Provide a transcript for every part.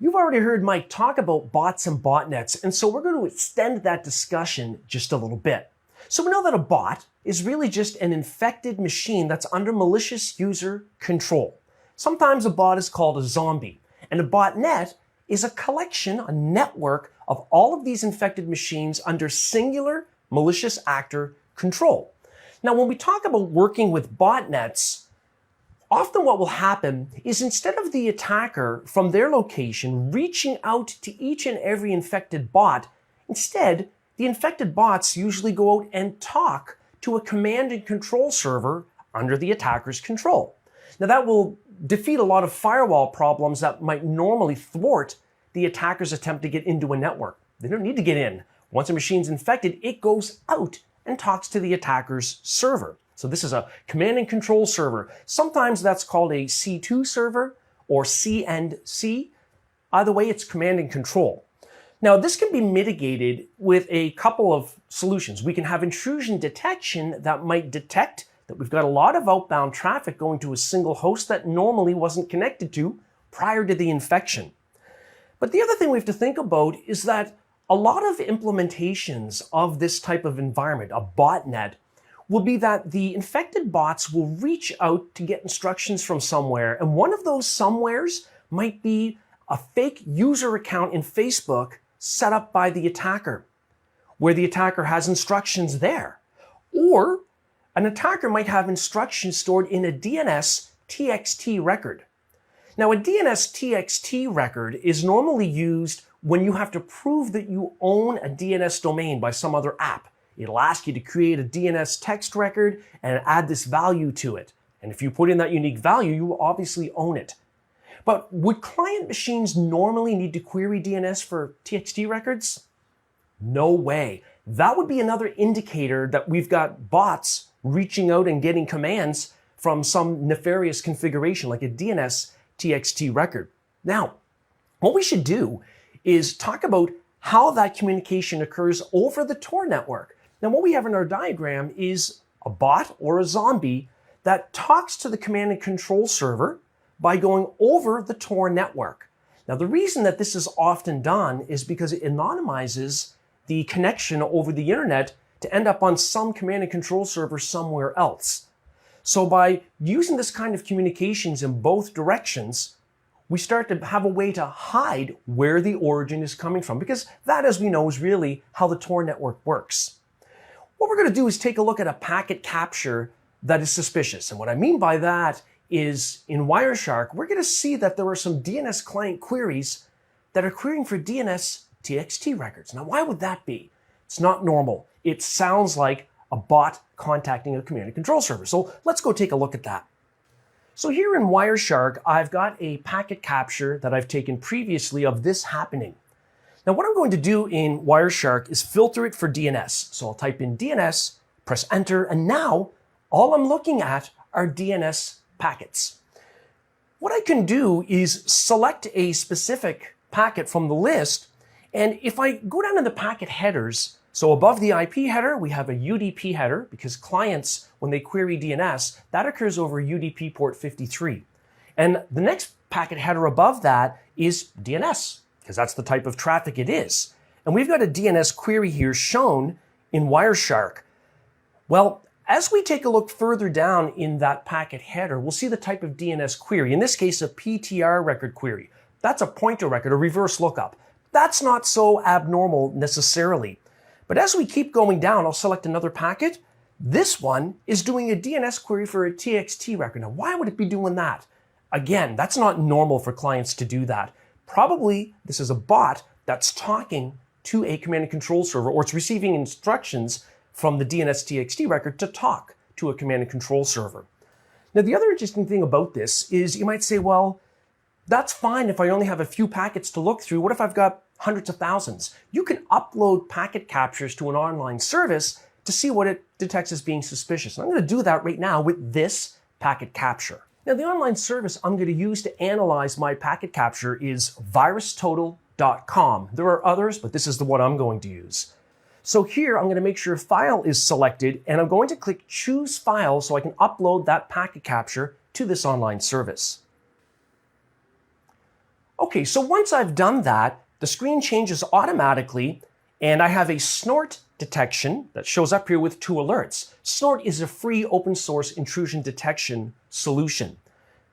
You've already heard Mike talk about bots and botnets, and so we're going to extend that discussion just a little bit. So we know that a bot is really just an infected machine that's under malicious user control. Sometimes a bot is called a zombie, and a botnet is a collection, a network of all of these infected machines under singular malicious actor control. Now, when we talk about working with botnets, often what will happen is instead of the attacker from their location reaching out to each and every infected bot, instead, the infected bots usually go out and talk to a command and control server under the attacker's control. Now that will defeat a lot of firewall problems that might normally thwart the attacker's attempt to get into a network. They don't need to get in. Once a machine's infected, it goes out and talks to the attacker's server. So this is a command and control server. Sometimes that's called a C2 server or CNC. Either way, it's command and control. Now, this can be mitigated with a couple of solutions. We can have intrusion detection that might detect that we've got a lot of outbound traffic going to a single host that normally wasn't connected to prior to the infection. But the other thing we have to think about is that a lot of implementations of this type of environment, a botnet, will be that the infected bots will reach out to get instructions from somewhere. And one of those somewheres might be a fake user account in Facebook set up by the attacker, where the attacker has instructions there. Or an attacker might have instructions stored in a DNS TXT record. Now, a DNS TXT record is normally used when you have to prove that you own a DNS domain by some other app. It'll ask you to create a DNS text record and add this value to it. And if you put in that unique value, you will obviously own it. But would client machines normally need to query DNS for TXT records? No way. That would be another indicator that we've got bots reaching out and getting commands from some nefarious configuration like a DNS TXT record. Now, what we should do is talk about how that communication occurs over the Tor network. Now, what we have in our diagram is a bot or a zombie that talks to the command and control server by going over the Tor network. Now, the reason that this is often done is because it anonymizes the connection over the internet to end up on some command and control server somewhere else. So by using this kind of communications in both directions, we start to have a way to hide where the origin is coming from, because that, as we know, is really how the Tor network works. What we're going to do is take a look at a packet capture that is suspicious. And what I mean by that is in Wireshark, we're going to see that there are some DNS client queries that are querying for DNS TXT records. Now, why would that be? It's not normal. It sounds like a bot contacting a command and control server. So let's go take a look at that. So here in Wireshark, I've got a packet capture that I've taken previously of this happening. Now, what I'm going to do in Wireshark is filter it for DNS. So I'll type in DNS, press enter, and now all I'm looking at are DNS packets. What I can do is select a specific packet from the list, and if I go down to the packet headers, so above the IP header, we have a UDP header, because clients, when they query DNS, that occurs over UDP port 53. And the next packet header above that is DNS, because that's the type of traffic it is. And we've got a DNS query here shown in Wireshark. Well, as we take a look further down in that packet header, we'll see the type of DNS query. In this case, a PTR record query. That's a pointer record, a reverse lookup. That's not so abnormal necessarily. But as we keep going down, I'll select another packet. This one is doing a DNS query for a TXT record. Now, why would it be doing that? Again, that's not normal for clients to do that. Probably this is a bot that's talking to a command and control server, or it's receiving instructions from the DNS TXT record to talk to a command and control server. Now, the other interesting thing about this is you might say, well, that's fine if I only have a few packets to look through. What if I've got hundreds of thousands? You can upload packet captures to an online service to see what it detects as being suspicious. And I'm going to do that right now with this packet capture. Now, the online service I'm going to use to analyze my packet capture is virustotal.com. There are others, but this is the one I'm going to use. So here, I'm going to make sure file is selected, and I'm going to click choose file so I can upload that packet capture to this online service. Okay, so once I've done that, the screen changes automatically, and I have a snort detection that shows up here with 2 alerts. Snort is a free open source intrusion detection solution.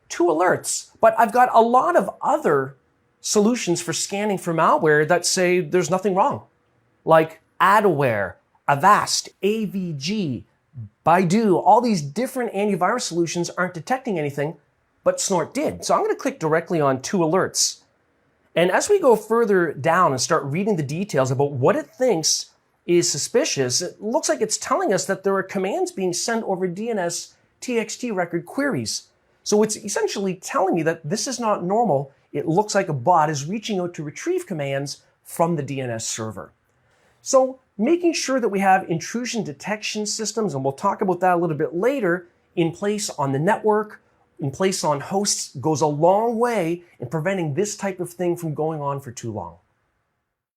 2 alerts, but I've got a lot of other solutions for scanning for malware that say there's nothing wrong, like Adaware, Avast, AVG, Baidu. All these different antivirus solutions aren't detecting anything, but Snort did. So I'm going to click directly on 2 alerts. And as we go further down and start reading the details about what it thinks is suspicious, it looks like it's telling us that there are commands being sent over DNS TXT record queries. So it's essentially telling me that this is not normal. It looks like a bot is reaching out to retrieve commands from the DNS server. So making sure that we have intrusion detection systems, and we'll talk about that a little bit later, in place on the network, in place on hosts, goes a long way in preventing this type of thing from going on for too long.